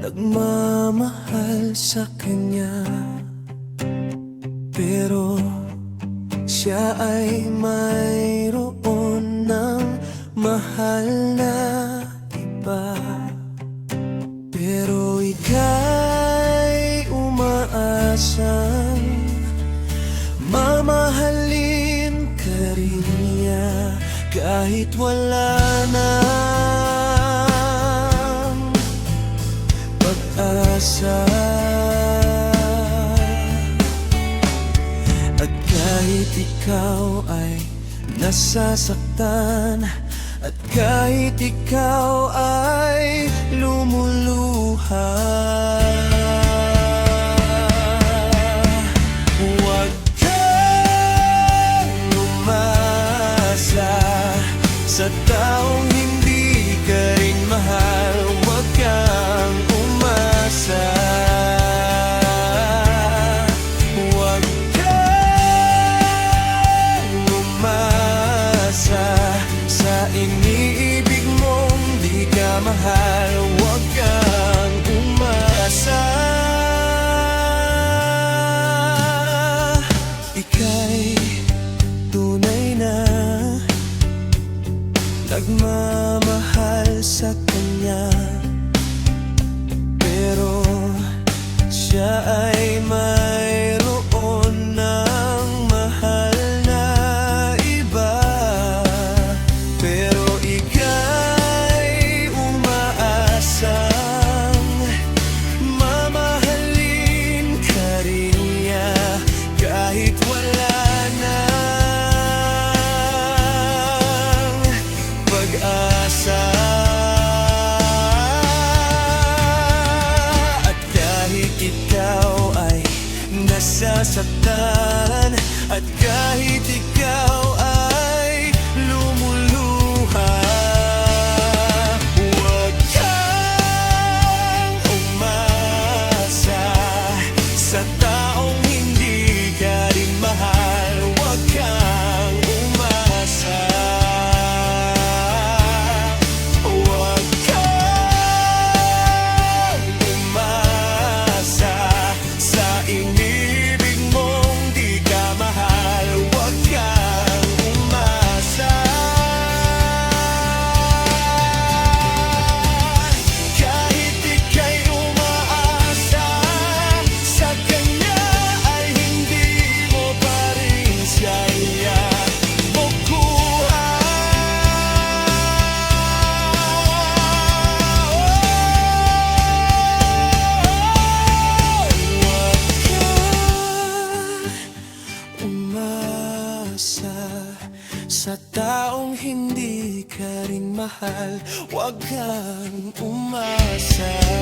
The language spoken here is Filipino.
nagmamahal sa kanya, pero siya ay mayroon ng mahal na iba. Pero ika'y umaasang mamahalin ka rin niya kahit wala nang pag-asa. At kahit ikaw ay nasasaktan, at kahit ikaw ay lumuluha, huwag kang umasa sa taong hindi ka rin mahal. Huwag kang umasa, huwag kang umasa sa iniibig mong di ka mahal. Huwag kang umasa. Ika'y tunay na nagmamahal sa kanya, pero siya ay mayroon ng mahal na iba. Pero ika'y umaasang mamahalin ka rin niya kahit wala nang pag-asa. At kahit ikaw ay nasasaktan, at kahit ikaw ay lumuluha, huwag kang umasa sa taong hindi ka rin mahal. Huwag kang umasa, huwag kang umasa sa inibig mong di ka mahal. Huwag kang umasa. Kahit ika'y umaasa sa kanya, ay hindi mo pa rin siya makukuha. Huwag kang umasa sa taong hindi ka rin mahal. Huwag kang umasa.